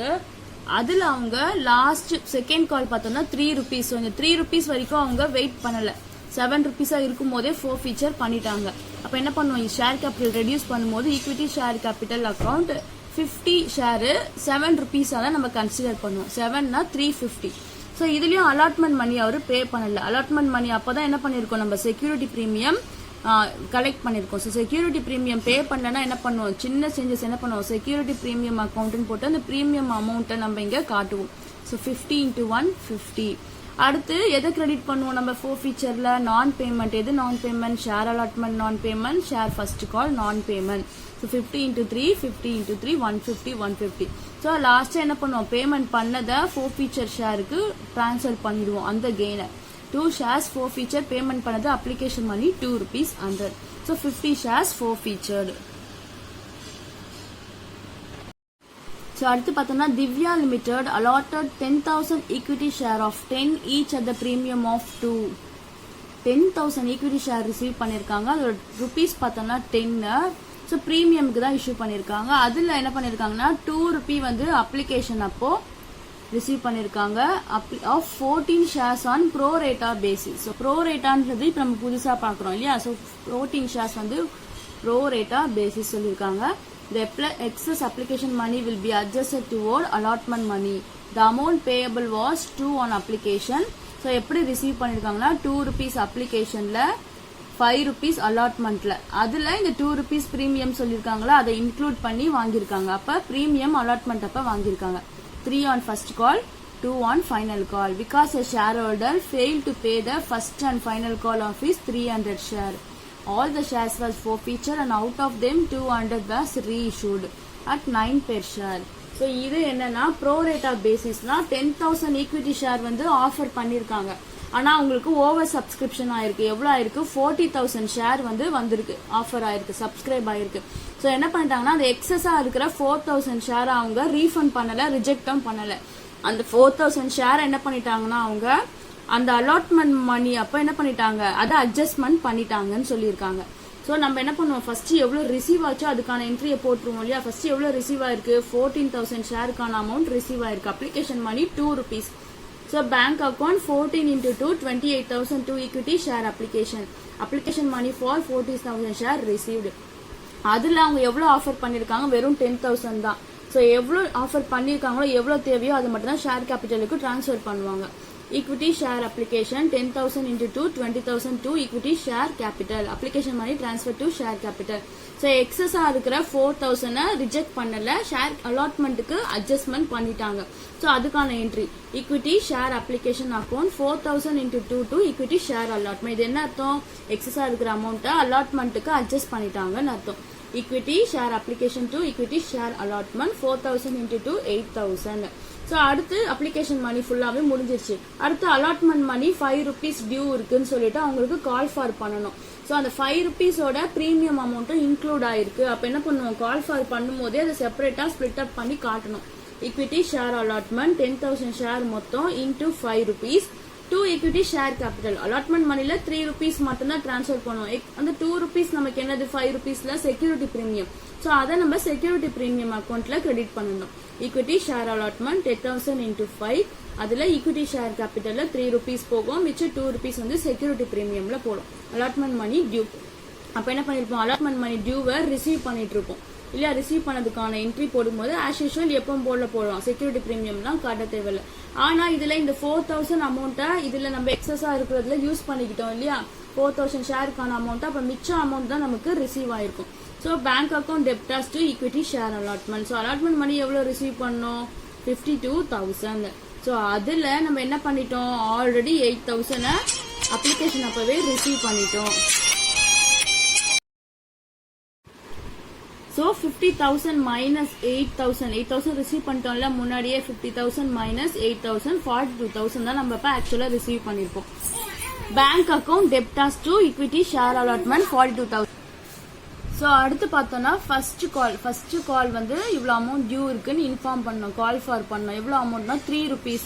அதுல அவங்க லாஸ்ட் செகண்ட் கால் பார்த்தோம்னா 3 rupees. ஸோ இந்த 3 rupees வரைக்கும் அவங்க வெயிட் பண்ணல, 7 rupees இருக்கும் போதே ஃபோர்ஃபீச்சர் பண்ணிட்டாங்க. அப்ப என்ன பண்ணுவோம், ஷேர் கேபிட்டல் ரெடியூஸ் பண்ணும்போது equity share capital account 50 share 7 rupees தான் நம்ம கன்சிடர் பண்ணுவோம். 7னா 350. ஸோ இதுலயும் அலாட்மெண்ட் மணி அவர் பே பண்ணல. அலாட்மெண்ட் மணி அப்பதான் என்ன பண்ணிருக்கோம், நம்ம செக்யூரிட்டி பிரீமியம் கலெக்ட் பண்ணிருக்கோம். ஸோ செக்யூரிட்டி பிரீமியம் பே பண்ணலன்னா என்ன பண்ணுவோம், சின்ன சேஞ்சஸ் என்ன பண்ணுவோம், செக்யூரிட்டி பிரீமியம் அக்கௌண்ட்னு போட்டு அந்த பிரீமியம் அமௌண்ட்டை நம்ம இங்க காட்டுவோம். So 50 into 1 50. அடுத்து எதை கிரெடிட் பண்ணுவோம் நம்ம ஃபோர்ஃபீச்சர்ல, நான் பேமெண்ட். எது நான் payment, share allotment non payment, share first call non payment. So 50 into 3 50 into 3 150 150. So last என்ன பண்ணுவோம், பேமெண்ட் பண்ணதை ஃபோர்ஃபீச்சர் ஷேருக்கு டிரான்ஸ்ஃபர் பண்ணிடுவோம் அந்த கெயினை. 2 shares ஃபோர்ஃபீச்சர் பேமெண்ட் பண்ணது application money 2 rupees 100. So 50 shares forfeited. So அடுத்து பார்த்தோம்னா Divya limited allotted 10,000 equity share of 10 each at the premium of 2. 10,000 equity share receive பண்ணிருக்காங்க. அதோட ருபீஸ் பார்த்தோம்னா 10. ஸோ ப்ரீமியமுக்கு தான் இஷ்யூ பண்ணிருக்காங்க. அதுல என்ன பண்ணிருக்காங்கன்னா 2 rupee வந்து அப்ளிகேஷன் அப்போ ரிசீவ் பண்ணிருக்காங்க ஆஃப் 14 shares on pro rata basis. So pro rataன்றது இப்போ நம்ம புதுசா பாக்குறோம் இல்லையா. ஸோ 14 shares வந்து pro rata basis சொல்லியிருக்காங்க. The excess application money will be adjusted toward allotment money. The amount payable was 2 on application. So எப்படி ரிசீவ் பண்ணிருக்காங்கன்னா 2 rupees அப்ளிகேஷன்ல 5 rupees அலாட்மெண்ட்ல அதுல இந்த 2 rupees பிரீமியம் சொல்லிருக்காங்களா அதை இன்க்ளூட் பண்ணி வாங்கியிருக்காங்க. அப்ப பிரீமியம் அலாட்மெண்ட் அப்ப வாங்கியிருக்காங்க. 3 on first call, 2 on final call. Because a shareholder failed to pay the first and final call of his 300 share. All the shares was forfeited and out of them 200 was reissued at 9 per share. So இது என்னன்னா pro rata basisனா 10,000 equity share வந்து offer பண்ணிருக்காங்க. ஆனா உங்களுக்கு over subscription ஆயிருக்கு. எவ்வளவு ஆயிருக்கு, 40,000 share வந்து வந்திருக்கு, ஆஃபர் ஆயிருக்கு, சப்ஸ்கிரைப் ஆயிருக்கு. ஸோ என்ன பண்ணிட்டாங்கன்னா அந்த எக்ஸஸா இருக்கிற 4,000 ஷேர் அவங்க ரீஃபண்ட் பண்ணல, ரிஜெக்டும் பண்ணல. அந்த 4,000 ஷேர் என்ன பண்ணிட்டாங்கன்னா அவங்க அந்த அலாட்மெண்ட் மணி அப்ப என்ன பண்ணிட்டாங்க, அதை அட்ஜஸ்ட்மெண்ட் பண்ணிட்டாங்கன்னு சொல்லியிருக்காங்க. ஸோ நம்ம என்ன பண்ணுவோம், ஃபர்ஸ்ட் எவ்வளவு ரிசீவ் ஆச்சோ அதுக்கான என்ட்ரியை போட்டுருவோம் இல்லையா. ஃபர்ஸ்ட் எவ்வளவு ரிசீவ் ஆயிருக்கு, 14,000 ஷேருக்கான அமௌண்ட் ரிசீவ் ஆயிருக்கு. Application money 2 rupees. So bank account 14 into 2 28,002 equity share application. Application money for 40,000 share received. அதுல அவங்க எவ்வளவு ஆஃபர் பண்ணிருக்காங்க, வெறும் 10,000 தான். ஸோ எவ்வளவு ஆஃபர் பண்ணிருக்காங்களோ எவ்வளவு தேவையோ அது மட்டும் தான் ஷேர் கேபிட்டலுக்கு டிரான்ஸ்ஃபர் பண்ணுவாங்க. Equity share application 10,000 into 2 20,002 equity share capital. Application money transfer to share capital. So excess இருக்கிற 4,000 ரிஜெக்ட் பண்ணல, ஷேர் அலாட்மெண்ட்டுக்கு அட்ஜஸ்ட்மெண்ட் பண்ணிட்டாங்க. ஸோ அதுக்கான entry equity share application account 4,000 into 2 to equity share allotment. இது என்ன அர்த்தம், எக்ஸஸா இருக்கிற அமௌண்ட்டை அலாட்மெண்ட்டுக்கு அட்ஜஸ்ட் பண்ணிட்டாங்கன்னு அர்த்தம். equity share application to equity share allotment 4,000 into 2 8,000. So அடுத்து அப்ளிகேஷன் மணி ஃபுல்லாவே முடிஞ்சிருச்சு. அடுத்து அலாட்மெண்ட் மணி 5 rupees டியூ இருக்குன்னு சொல்லிட்டு அவங்களுக்கு கால் ஃபார் பண்ணணும். ஸோ அந்த 5 rupeesோட பிரீமியம் அமௌண்ட்டும் இன்க்ளூட் ஆயிருக்கு. அப்ப என்ன பண்ணுவோம், கால் ஃபார் பண்ணும் போதே அதை செப்பரேட்டா ஸ்பிளிட் அப் பண்ணி காட்டணும். equity share allotment 10,000 share மொத்தம் into 5 rupees. 2 equity share capital allotment moneyல 3 rupees மட்டும்தான் transfer பண்ணுவோம். அந்த 2 rupees நமக்கு என்னது 5 rupeesல security premium. So அதை நம்ம security premium accountல credit பண்ணணும். Equity share allotment 10,000 into 5. அதுல equity share capitalல 3 rupees போகும். மிச்சம் 2 rupees வந்து security premiumல போடும். allotment money due. அப்ப என்ன பண்ணிருப்போம், allotment money due-வை receive பண்ணிட்டு இருப்போம் இல்லையா. ரிசீவ் பண்ணதுக்கான என்ட்ரி போடும்போது ஆஸ் யூஷுவல் எப்பவும் போடலாம், செக்யூரிட்டி பிரீமியம்லாம் காட்ட தேவையில்ல. ஆனா இதுல இந்த 4,000 அமௌண்ட்டை இதுல நம்ம எக்ஸஸா இருக்கிறதுல யூஸ் பண்ணிக்கிட்டோம் இல்லையா, 4,000 ஷேருக்கான அமௌண்ட். அப்ப மிச்சம் அமௌண்ட் தான் நமக்கு ரிசீவ் ஆயிருக்கும். So bank account debtors to equity share allotment. So allotment money எவ்வளவு ரிசீவ் பண்ணோம், 52,000. ஸோ அதுல நம்ம என்ன பண்ணிட்டோம், ஆல்ரெடி 8,000 அப்ளிகேஷன் அப்பவே ரிசீவ் பண்ணிட்டோம். So 50,000 minus 8,000 8,000 ரிசீவ் பண்ணிட்டோம்ல முன்னாடியே. 50,000 minus 8,000 42,000 தான் நம்ம இப்ப ஆக்சுவலா ரிசீவ் பண்ணிருப்போம். Bank account debtors to equity share allotment 42,000. So அடுத்து பார்த்தோம்னா ஃபர்ஸ்ட் கால் வந்து இவ்வளவு அமௌண்ட் டியூ இருக்குன்னு இன்ஃபார்ம் பண்ணோம், கால் ஃபார் பண்ணோம். எவ்வளவு அமௌண்ட்னா 3 rupees.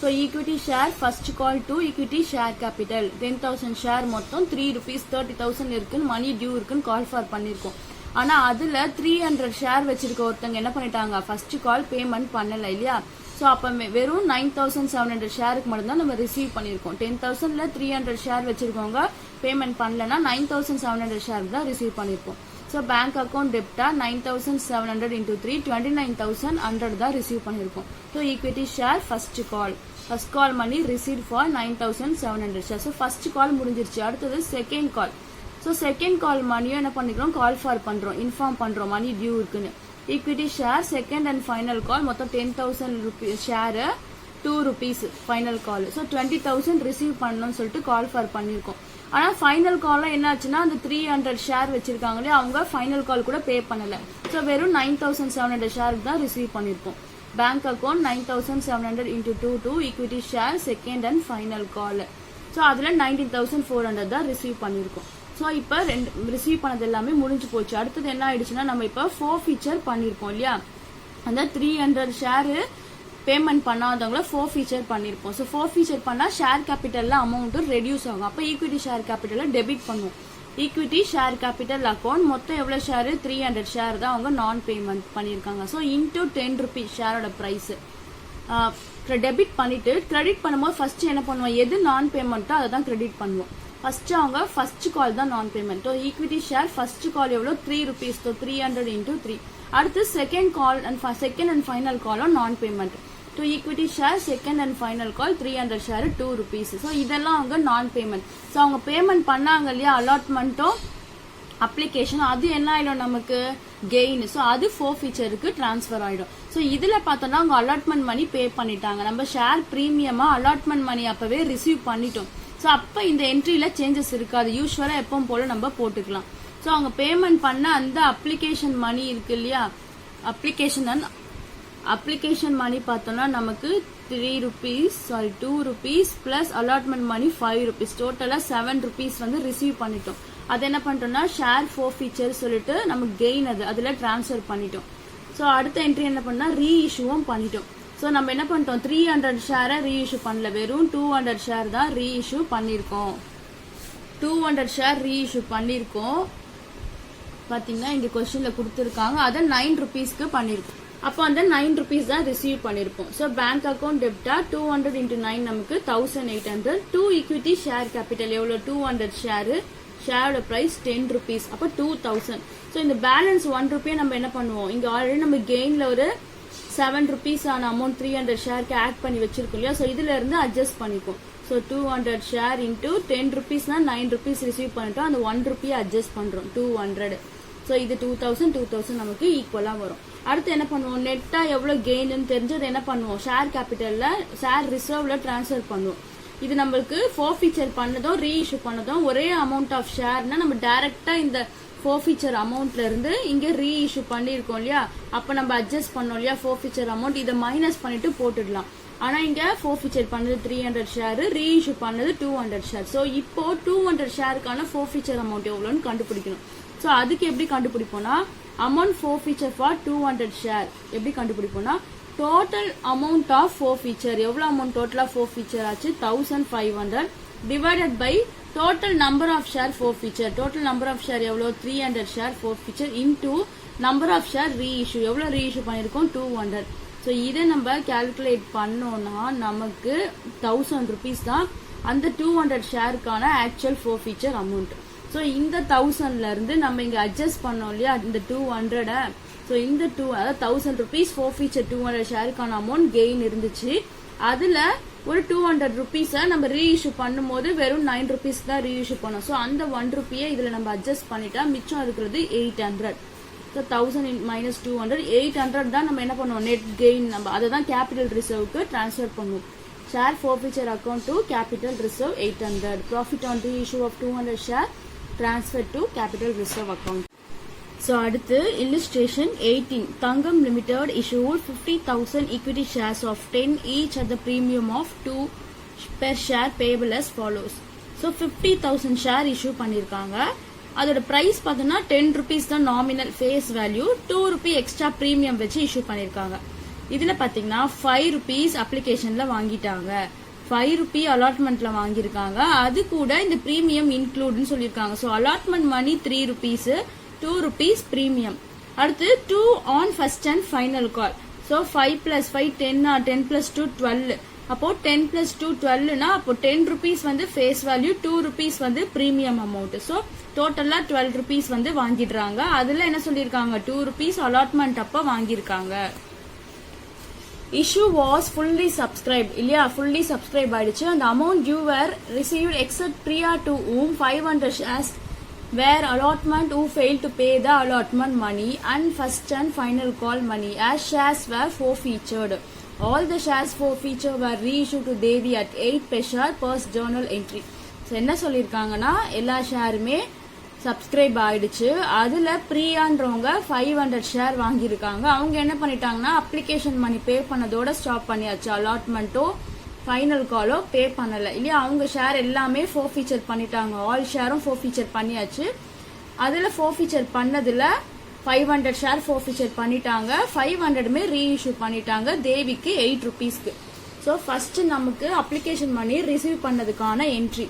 So equity share first call to equity share capital 10,000 share மொத்தம் 3 rupees 30,000 இருக்குன்னு மணி டியூ இருக்குன்னு கால் ஃபார் பண்ணிருக்கோம். ஆனா அதுல 300 ஷேர் வச்சிருக்க ஒருத்தங்க என்ன பண்ணிட்டாங்க, ஃபர்ஸ்ட் கால் பேமெண்ட் பண்ணல இல்லையா. சோ அப்ப வெறும் 9,700 ஷேருக்கு மட்டும் தான் நம்ம ரிசீவ் பண்ணிருக்கோம். 10,000ல 300 ஷேர் வச்சிருக்கவங்க பேமெண்ட் பண்ணலன்னா 9,700 ஷேர் தான் ரிசீவ் பண்ணிருப்போம். சோ பேங்க் அக்கௌண்ட் டெப்டா 9,700 into 3 29,100 தான் ரிசீவ் பண்ணிருக்கோம். So equity share first call money receive for 9,700 share. So first call முடிஞ்சிருச்சு. அடுத்தது second call. So second call மணியும் என்ன பண்ணிக்கிறோம், கால் ஃபார் பண்றோம், இன்ஃபார்ம் பண்றோம் மணி டியூ இருக்குன்னு. Equity share second and final call மொத்தம் 10,000 share 2 rupees final call. So 20,000 receive பண்ணணும்னு சொல்லிட்டு கால் ஃபார் பண்ணிருக்கோம். ஆனா ஃபைனல் கால்லாம் என்ன ஆச்சுன்னா அந்த 300 ஷேர் வச்சிருக்காங்களே அவங்க ஃபைனல் கால் கூட பே பண்ணல. ஸோ வெறும் 9,700 ஷேருக்கு தான் ரிசீவ் பண்ணிருப்போம். Bank account 9,700 into 2 equity share second and final call. So அதுல 19,400 தான் ரிசீவ் பண்ணிருக்கோம். ஸோ இப்போ ரிசீவ் பண்ணது எல்லாமே முடிஞ்சு போச்சு. அடுத்தது என்ன ஆயிடுச்சுன்னா நம்ம இப்போ ஃபோர்ஃபீச்சர் பண்ணிருப்போம் இல்லையா. அந்த 300 ஷேர் பேமெண்ட் பண்ணாதவங்கள ஃபோர்ஃபீச்சர் பண்ணிருப்போம். ஸோ ஃபோர்ஃபீச்சர் பண்ணா ஷேர் கேபிட்டல்ல அமௌண்ட் ரெடியூஸ் ஆகும். அப்போ ஈக்விட்டி ஷேர் கேபிட்டல்ல டெபிட் பண்ணுவோம். ஈக்விட்டி ஷேர் கேபிட்டல் அக்கௌண்ட் மொத்தம் எவ்வளவு ஷேர், 300 ஷேர் தான் அவங்க நான் பேமெண்ட் பண்ணிருக்காங்க. ஸோ இன்டூ 10 rupees ஷேரோட பிரைஸ் டெபிட் பண்ணிட்டு கிரெடிட் பண்ணும்போது ஃபர்ஸ்ட் என்ன பண்ணுவோம், எது நான் பேமெண்ட்டோ அதை தான் கிரெடிட் பண்ணுவோம். ஃபர்ஸ்ட் அவங்க ஃபர்ஸ்ட் கால் தான் நான் பேமெண்ட். ஈக்விட்டி ஷேர் ஃபர்ஸ்ட் கால் எவ்வளவு 3 rupees. 300 into 3. அடுத்து செகண்ட் கால் அண்ட் ஃபைனல் காலும் நான் payment. Equity share second and final call 300 share 2 rupees. So இதெல்லாம் அவங்க நான் பேமெண்ட். ஸோ அவங்க பேமெண்ட் பண்ணாங்க இல்லையா அலாட்மெண்ட்டும் அப்ளிகேஷன், அது என்ன ஆயிடும் நமக்கு கெயின். ஸோ அது ஃபோர்ஃபீச்சருக்கு டிரான்ஸ்ஃபர் ஆயிடும். ஸோ இதுல பார்த்தோம்னா அவங்க அலாட்மெண்ட் மணி பே பண்ணிட்டாங்க. நம்ம ஷேர் பிரீமியமா அலாட்மெண்ட் மணி அப்பவே ரிசீவ் பண்ணிட்டோம். ஸோ அப்ப இந்த என்ட்ரியில சேஞ்சஸ் இருக்காது, யூஸ்வலா எப்பவும் போல நம்ம போட்டுக்கலாம். ஸோ அவங்க பேமெண்ட் பண்ண அந்த அப்ளிகேஷன் மணி இருக்கு இல்லையா, அப்ளிகேஷன் மணி பார்த்தோம்னா நமக்கு 2 rupees plus allotment money 5 rupees, டோட்டலா 7 rupees வந்து ரிசீவ் பண்ணிட்டோம். அது என்ன பண்ணிட்டோம்னா ஷேர் ஃபோர்ஃபீச்சர் சொல்லிட்டு நமக்கு கெயின் அதுல டிரான்ஸ்ஃபர் பண்ணிட்டோம். ஸோ அடுத்த என்ட்ரி என்ன பண்ணா ரீஇஷ்யூவும் பண்ணிட்டோம். ஸோ நம்ம என்ன பண்ணிட்டோம், 300 ஷேரை ரீஇஷ்யூ பண்ணல, வெறும் 200 ஷேர் தான் ரீஇஷ்யூ பண்ணிருக்கோம். 200 ஷேர் ரீஇஷ்யூ பண்ணிருக்கோம். பாத்தீங்கன்னா இங்க கொஸ்டின்ல கொடுத்திருக்காங்க, அதை 9 rupeesக்கு பண்ணிருக்கோம். அப்போ அந்த 9 rupees தான் ரிசீவ் பண்ணிருப்போம். ஸோ பேங்க் அக்கௌண்ட் டெப்டா 200 into 9 நமக்கு 1,800. 2 ஈக்விட்டி ஷேர் கேபிட்டல் எவ்வளவு 200 ஷேரோட பிரைஸ் 10 rupees. அப்போ 2,000. ஸோ இந்த பேலன்ஸ் 1 rupee நம்ம என்ன பண்ணுவோம், இங்க ஆல்ரெடி நம்ம கெயின்ல ஒரு 7 rupees ஆன அமௌண்ட் 300 ஷேருக்கு ஆட் பண்ணி வச்சிருக்கோம் இல்லையா. ஸோ இதுல இருந்து அட்ஜஸ்ட் பண்ணிப்போம். So 200 share into 10 rupeesனா 9 rupees receive பண்ணிட்டோம். அந்த 1 rupee அட்ஜஸ்ட் பண்றோம் 200. ஸோ இது 2,000 நமக்கு ஈக்குவலா வரும். அடுத்து என்ன பண்ணுவோம், நெட்டா எவ்வளவு கெயின் தெரிஞ்சது என்ன பண்ணுவோம், ஷேர் கேபிட்டல்ல ஷேர் ரிசர்வ்ல டிரான்ஸ்ஃபர் பண்ணுவோம். இது நம்மளுக்கு ஃபோர்ஃபீச்சர் பண்ணதும் ரீஇஷ்யூ பண்ணதும் ஒரே அமௌண்ட் ஆஃப் ஷேர்னா நம்ம டைரக்டா இந்த ஃபோர்ஃபீச்சர் அமௌண்ட்ல இருந்து இங்க ரீஇஷ்யூ பண்ணிருக்கோம் இல்லையா, அப்ப நம்ம அட்ஜஸ்ட் பண்ணோம் இல்லையா ஃபோர்ஃபீச்சர் அமௌண்ட், இதை மைனஸ் பண்ணிட்டு போட்டுடலாம். ஆனா இங்க ஃபோர்ஃபீச்சர் பண்ணது 300 ஷேர், ரீஇஷ்யூ பண்ணது 200 ஷேர். ஸோ இப்போ 200 ஷேருக்கான ஃபோர்ஃபீச்சர் அமௌண்ட் எவ்வளோன்னு கண்டுபிடிக்கணும். ஸோ அதுக்கு எப்படி கண்டுபிடிப்போம்னா அமௌண்ட் ஃபோர்ஃபீச்சர் ஃபார் 200 ஷேர் எப்படி கண்டுபிடிப்போம்னா டோட்டல் அமௌண்ட் ஆஃப் forfeiture எவ்வளவு அமௌண்ட் டோட்டலா forfeiture ஆச்சு 1500 divided by total number of share forfeiture total number of share எவ்வளவு 300 share forfeiture into number of share reissue எவ்வளவு ரீஇஷ்யூ பண்ணிருக்கோம் 200. ஸோ இதை நம்ம கால்குலேட் பண்ணோம்னா நமக்கு 1000 rupees தான் அந்த 200 ஷேருக்கான ஆக்சுவல் forfeiture அமௌண்ட். ஸோ இந்த 1000ல இருந்து நம்ம இங்க அட்ஜஸ்ட் பண்ணோம் இல்லையா இந்த 200. ஸோ இந்த அதாவது 1000 rupees forfeiture 200 ஷேருக்கான அமௌண்ட் கெயின் இருந்துச்சு. அதுல ஒரு 200 rupees நம்ம ரீஇஷ்யூ பண்ணும்போது வெறும் 9 rupees தான் ரீஇஷ்யூ பண்ணோம். ஸோ அந்த 1 rupee இதுல நம்ம அட்ஜஸ்ட் பண்ணிட்டா மிச்சம் இருக்கிறது 800. ஸோ 1000 minus 200 800 தான் நம்ம என்ன பண்ணுவோம் நெட் கெயின். நம்ம அதை தான் கேபிட்டல் ரிசர்வ்க்கு டிரான்ஸ்ஃபர் பண்ணுவோம். Share forfeiture account to capital reserve 800. Profit on reissue of 200 share transfer to capital reserve account. So அடுத்து illustration 18. Thangam Limited issued 50,000 equity shares of 10 each at the premium of 2 per share payable as follows. So 50,000 share issue பண்ணிருக்காங்க. அதோட price பார்த்தோம்னா 10 rupees தான் nominal face value, 2 rupee extra premium வச்சு issue பண்ணிருக்காங்க. இதுல பாத்தீங்கன்னா 5 rupees அப்ளிகேஷன்ல வாங்கிட்டாங்க, 5 rupee அலாட்மெண்ட்ல வாங்கியிருக்காங்க. அது கூட இந்த பிரீமியம் இன்க்ளூட்னு சொல்லியிருக்காங்க. So allotment money 3 rupees, 2 rupees premium. அடுத்து 2 on first and final call. So 5 plus 5 10 10 plus 2 12. அப்போ 10 plus 2 12னா அப்போ 10 rupees வந்து ஃபேஸ் வேல்யூ, 2 rupees வந்து பிரீமியம் அமௌண்ட். ஸோ டோட்டலா 12 rupees வந்து வாங்கிடுறாங்க. அதுல என்ன சொல்லியிருக்காங்க 2 rupees அலாட்மெண்ட் அப்ப வாங்கியிருக்காங்க. Issue was fully subscribed இல்லையா, fully subscribe ஆயிடுச்சு. அந்த amount due were received except prior to whom 500 shares were allotment who failed to pay the allotment money and first and final call money as shares were forfeited. All the shares forfeiture were reissued to Devi at 8 per share per journal entry. So என்ன சொல்லிருக்காங்கன்னா எல்லா ஷேருமே subscribe ஆயிடுச்சு. அதுல பிரியான்றவங்க 500 share வாங்கியிருக்காங்க. அவங்க என்ன பண்ணிட்டாங்கன்னா application money பே பண்ணதோட stop பண்ணியாச்சு. அலாட்மெண்ட்டோ final காலோ பே பண்ணல இல்லையா. அவங்க ஷேர் எல்லாமே forfeiture பண்ணிட்டாங்க. ஆல் ஷேரும் forfeiture பண்ணியாச்சு. அதுல forfeiture பண்ணதுல 500 ஷேர் forfeiture பண்ணிட்டாங்க, 500மே ரீஇஷ்யூ பண்ணிட்டாங்க தேவிக்கு 8 rupeesக்கு. ஸோ ஃபர்ஸ்ட் நமக்கு அப்ளிகேஷன் மணி ரிசீவ் பண்ணதுக்கான entry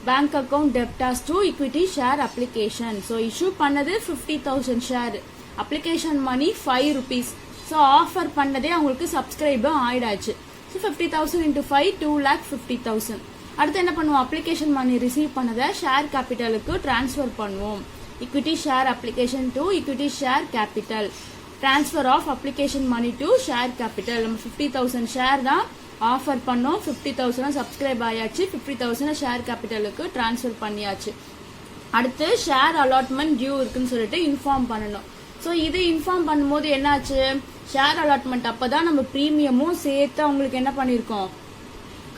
bank account debtors to equity share application. So issue பண்ணது 50,000 share, application money 5 rupees. So offer பண்ணதே அவங்களுக்கு சப்ஸ்கிரைபர் ஆயிடாச்சு. So 50,000 into 5 2,50,000. அடுத்து என்ன பண்ணுவோம் அப்ளிகேஷன் மணி ரிசீவ் பண்ணதை ஷேர் கேபிட்டலுக்கு டிரான்ஸ்ஃபர் பண்ணுவோம். equity share application to equity share capital. transfer of application money to share capital. நம்ம 50,000 ஷேர் தான் ஆஃபர் பண்ணோம், 50,000 சப்ஸ்கிரைப் ஆயாச்சு, 50,000 ஷேர் கேபிட்டலுக்கு டிரான்ஸ்ஃபர் பண்ணியாச்சு. அடுத்து ஷேர் அலாட்மெண்ட் டியூ இருக்குன்னு சொல்லிட்டு இன்ஃபார்ம் பண்ணணும். ஸோ இது இன்ஃபார்ம் பண்ணும்போது என்னாச்சு ஷேர் அலாட்மெண்ட் அப்பதான் நம்ம பிரீமியமும் சேர்த்து அவங்களுக்கு என்ன பண்ணிருக்கோம்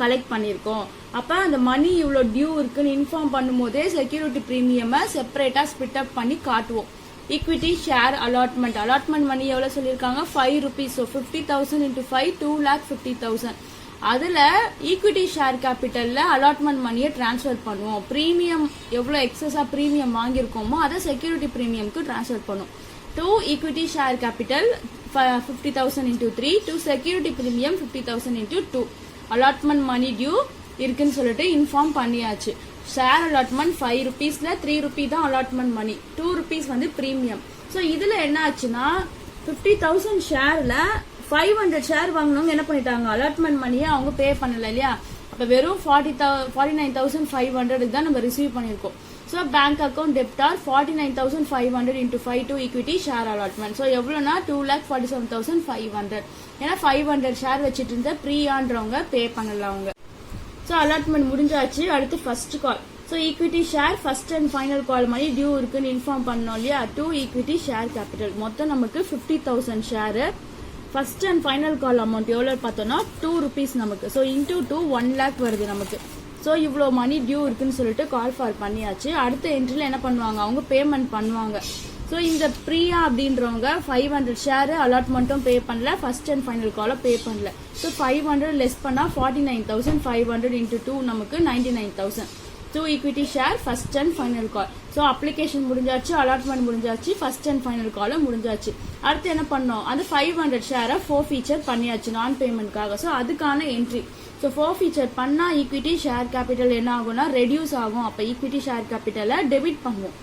கலெக்ட் பண்ணிருக்கோம். அப்ப அந்த மணி இவ்வளவு டியூ இருக்குன்னு இன்ஃபார்ம் பண்ணும்போதே செக்யூரிட்டி பிரீமியம் செப்பரேட்டா ஸ்பிட் அப் பண்ணி காட்டுவோம். Equity share allotment, allotment money எவ்வளவு சொல்லிருக்காங்க 5 rupees. So 50,000 into 5 2,50,000. அதுல ஈக்விட்டி ஷேர் கேபிட்டல்ல அலாட்மெண்ட் மணியை டிரான்ஸ்ஃபர் பண்ணுவோம். பிரீமியம் எவ்வளவு எக்ஸஸா பிரீமியம் வாங்கியிருக்கோமோ அதை செக்யூரிட்டி பிரீமியம்க்கு டிரான்ஸ்ஃபர் பண்ணுவோம். to equity share capital 50,000 into 3 to security premium 50,000 into 2. Allotment money due இருக்குன்னு சொல்லிட்டு இன்ஃபார்ம் பண்ணியாச்சு. ஷேர் அலாட்மெண்ட் 5 rupeesல 3 rupee தான் அலாட்மெண்ட் மணி, 2 rupees வந்து பிரீமியம். ஸோ இதுல என்ன ஆச்சுன்னா 50,000 ஷேர்ல 500 ஷேர் வாங்கினவங்க என்ன பண்ணிட்டாங்க அலாட்மெண்ட் மணியை அவங்க பே பண்ணல இல்லையா. அப்ப வெறும் 49,500 தான் நம்ம ரிசீவ் பண்ணிருக்கோம். So bank account debtor 49,500 into 5 to equity share allotment. So எவ்வளோனா 2,47,500. ஏன்னா 500 ஷேர் வச்சுட்டு இருந்த ப்ரீயான்றவங்க பே பண்ணல அவங்க. ஸோ அலாட்மெண்ட் முடிஞ்சாச்சு. அடுத்து first call. So equity share first and final call money due இருக்குன்னு இன்ஃபார்ம் பண்ணோம் இல்லையா. டு ஈக்விட்டி ஷேர் கேபிட்டல் மொத்தம் நமக்கு 50,000 share. First and final call amount எவ்வளோ பார்த்தோம்னா 2 rupees நமக்கு. ஸோ இன்டூ 2 1 lakh வருது நமக்கு. ஸோ இவ்வளோ மணி டியூ இருக்குன்னு சொல்லிட்டு கால் ஃபார் பண்ணியாச்சு. அடுத்த என்ட்ரியில் என்ன பண்ணுவாங்க அவங்க பேமெண்ட் பண்ணுவாங்க. ஸோ இந்த பிரியா அப்படின்றவங்க 500 ஷேர் அலாட்மெண்ட்டும் பே பண்ணல, ஃபர்ஸ்ட் அண்ட் ஃபைனல் காலை பே பண்ணல. ஸோ 500 லெஸ் பண்ணா 49,500 into 2 நமக்கு 99,000. 2 equity share first and final call. So application முடிஞ்சாச்சு, அலாட்மெண்ட் முடிஞ்சாச்சு, ஃபர்ஸ்ட் அண்ட் ஃபைனல் காலும் முடிஞ்சாச்சு. அடுத்து என்ன பண்ணோம், அந்த 500 ஷேரை ஃபோர்ஃபீச்சர் பண்ணியாச்சு நான் பேமெண்ட்காக. ஸோ அதுக்கான என்ட்ரி. ஸோ ஃபோர்ஃபீச்சர் பண்ணா ஈக்விட்டி ஷேர் கேபிட்டல் என்ன ஆகும்னா ரெடியூஸ் ஆகும். அப்போ ஈக்விட்டி ஷேர் கேபிட்டலை டெபிட் பண்ணுவோம்.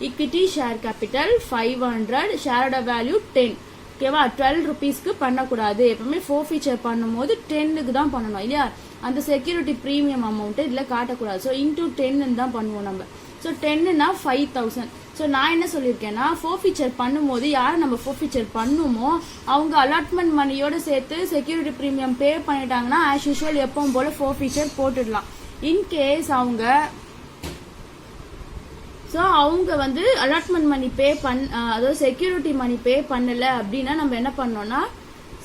ஈக்விட்டி ஷேர் கேபிட்டல் 500, ஷேரோட வேல்யூ 10. ஓகேவா, 12 ருபீஸ்க்கு பண்ணக்கூடாது. எப்பவுமே ஃபோர்ஃபீச்சர் பண்ணும்போது 10க்கு தான் பண்ணணும் இல்லையா. அந்த செக்யூரிட்டி ப்ரீமியம் அமௌண்ட் இதில் காட்டக்கூடாது. ஸோ இன்டூ 10 தான் பண்ணுவோம் நம்ம. ஸோ 10னா 5000. ஸோ நான் என்ன சொல்லியிருக்கேன்னா ஃபோர்ஃபீச்சர் பண்ணும்போது யார் நம்ம ஃபோர்ஃபீச்சர் பண்ணுமோ அவங்க அலாட்மெண்ட் மணியோட சேர்த்து செக்யூரிட்டி ப்ரீமியம் பே பண்ணிட்டாங்கன்னா ஆஸ் யூஷுவல் எப்பவும் போல ஃபோர்ஃபீச்சர் போட்டுடலாம். இன்கேஸ் அவங்க வந்து அலாட்மெண்ட் மணி பே அதாவது செக்யூரிட்டி மணி பே பண்ணல அப்படின்னா நம்ம என்ன பண்ணோம்னா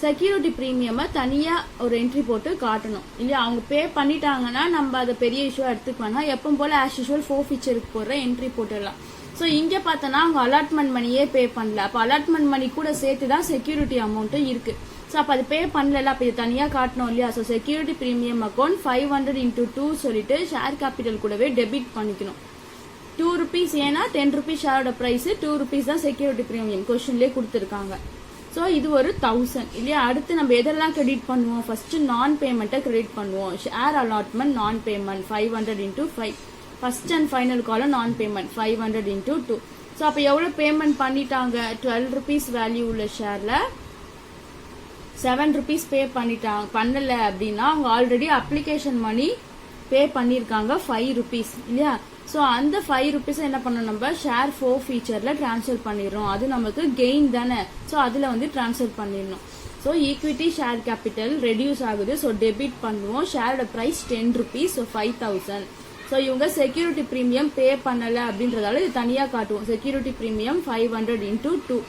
செக்யூரிட்டி ப்ரீமியம் தனியா ஒரு என்ட்ரி போட்டு காட்டணும் இல்லையா. அவங்க பே பண்ணிட்டாங்கன்னா நம்ம அதை பெரிய இஷ்யூ எடுத்துக்க வேணாம். எப்பவும் போல ஆஸ் யூஷுவல் ஃபோர்ஃபீச்சருக்கு போடுற என்ட்ரி போட்டுடலாம். ஸோ இங்க பார்த்தோன்னா அவங்க அலாட்மெண்ட் மணியே பே பண்ணல. அப்போ அலாட்மெண்ட் மணி கூட சேர்த்து தான் செக்யூரிட்டி அமௌண்ட்டும் இருக்கு. ஸோ அப்போ அது பே பண்ணல, அப்போ இது தனியாக காட்டணும் இல்லையா. ஸோ செக்யூரிட்டி ப்ரீமியம் அக்கௌண்ட் 500 × 2 சொல்லிட்டு ஷேர் கேபிட்டல் கூடவே டெபிட் பண்ணிக்கணும். 2 rupees ஏன்னா 10 rupees ஷேரோட பிரைஸ், 2 rupees தான் செக்யூரிட்டி ப்ரீமியம் கொஸ்டின்லேயே கொடுத்துருக்காங்க. ஸோ இது ஒரு 1000 இல்லையா. அடுத்து நம்ம எதெல்லாம் கிரெடிட் பண்ணுவோம், ஃபர்ஸ்ட் நான் பேமெண்ட்டை கிரெடிட் பண்ணுவோம். Share allotment non payment 500 × 5, first and final காலம் நான் பேமெண்ட் 500 × 2. ஸோ அப்போ எவ்வளோ பேமெண்ட் பண்ணிட்டாங்க, 12 rupees வேல்யூ உள்ள ஷேர்ல 7 rupees பே பண்ணல அப்படின்னா அவங்க ஆல்ரெடி அப்ளிகேஷன் மணி பே பண்ணியிருக்காங்க 5 rupees இல்லையா. ஸோ அந்த 5 rupees என்ன பண்ணணும், நம்ம ஷேர் ஃபோர்ஃபீச்சர்ல டிரான்ஸ்ஃபர் பண்ணிடுறோம். அது நமக்கு கெயின் தானே. ஸோ அதுல வந்து டிரான்ஸ்ஃபர் பண்ணிடணும். So equity share capital reduce ஆகுது. ஸோ டெபிட் பண்ணுவோம். ஷேரோட பிரைஸ் 10 rupees, ஸோ 5000. ஸோ இவங்க செக்யூரிட்டி ப்ரீமியம் பே பண்ணல அப்படின்றதால இது தனியா காட்டுவோம். Security premium 500 × 2.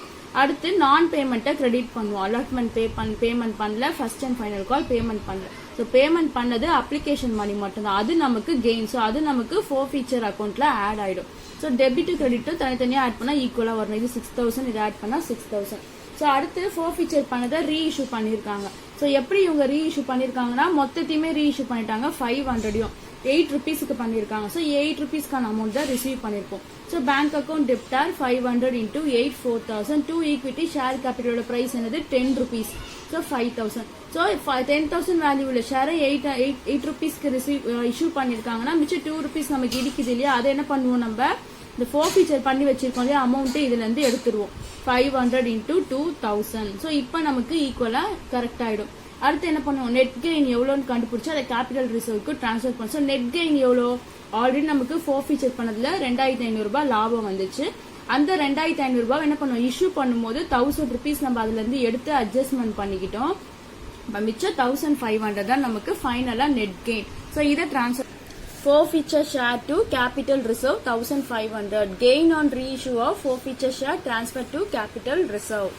அடுத்து நான் பேமெண்ட்டை கிரெடிட் பண்ணுவோம். அலாட்மெண்ட் பேமெண்ட் பண்ணல, first and final call payment பண்ணல. ஸோ பேமெண்ட் பண்ணது அப்ளிகேஷன் மணி மட்டும்தான், அது நமக்கு கெயின். ஸோ அது நமக்கு ஃபோர்ஃபீச்சர் அக்கௌண்ட்ல ஆட் ஆயிடும். ஸோ டெபிட் கிரெடிட்டும் தனித்தனியாக ஆட் பண்ணா ஈக்குவலா வரும். இது 6000, இது ஆட் பண்ணா 6000. ஸோ அடுத்து ஃபோர்ஃபீச்சர் பண்ணதை ரீஇஷ்யூ பண்ணியிருக்காங்க. ஸோ எப்படி இவங்க ரீஇஷ்யூ பண்ணியிருக்காங்கன்னா மொத்தத்தையுமே ரீஇஷ்யூ பண்ணிட்டாங்க. 500யும் 8 rupeesக்கு பண்ணியிருக்காங்க. ஸோ 8 rupeesக்கான அமௌண்ட் தான் ரிசீவ் பண்ணியிருக்கோம். So bank account debtor 500 × 8 4000. 2 equity share கேபிட்டலோட பிரைஸ் என்னது 10 rupees, ஸோ 5000. ஸோ 10,000 வேல்யூ உள்ள ஷேரை 8 rupeesக்கு இஷ்யூ பண்ணியிருக்காங்கன்னா மிச்சம் 2 rupees நமக்கு இடிக்குது இல்லையா. அதை என்ன பண்ணுவோம், நம்ம இந்த ஃபோர்ஃபீச்சர் பண்ணி வச்சிருக்கோம் இல்லையா அமௌண்ட் இதுல இருந்து எடுத்துருவோம். 500 × 2000. ஸோ இப்போ நமக்கு ஈக்குவலா கரெக்ட் ஆயிடும். அடுத்து என்ன பண்ணுவோம், நெட் கெயின் எவ்வளோன்னு கண்டுபிடிச்சு அதை கேபிட்டல் ரிசர்வ்க்கு டிரான்ஸ்ஃபர் பண்ணும். ஸோ நெட் கெயின் எவ்வளோ, ஆல்ரெடி நமக்கு ஃபோர்ஃபீச்சர் பண்ணதுல 2500 ரூபாய் லாபம் வந்துச்சு. அந்த 2500 ரூபாய் என்ன பண்ணுவோம், இஷ்யூ பண்ணும்போது 1000 rupees நம்ம அதுல இருந்து எடுத்து அட்ஜஸ்ட்மெண்ட் பண்ணிக்கிட்டோம். மிச்சம் 1500 தான் நமக்கு ஃபைனலா நெட் கெயின். ஸோ இதை transfer forfeiture share to capital reserve 1500. Gain on reissue of forfeiture share transfer to capital reserve.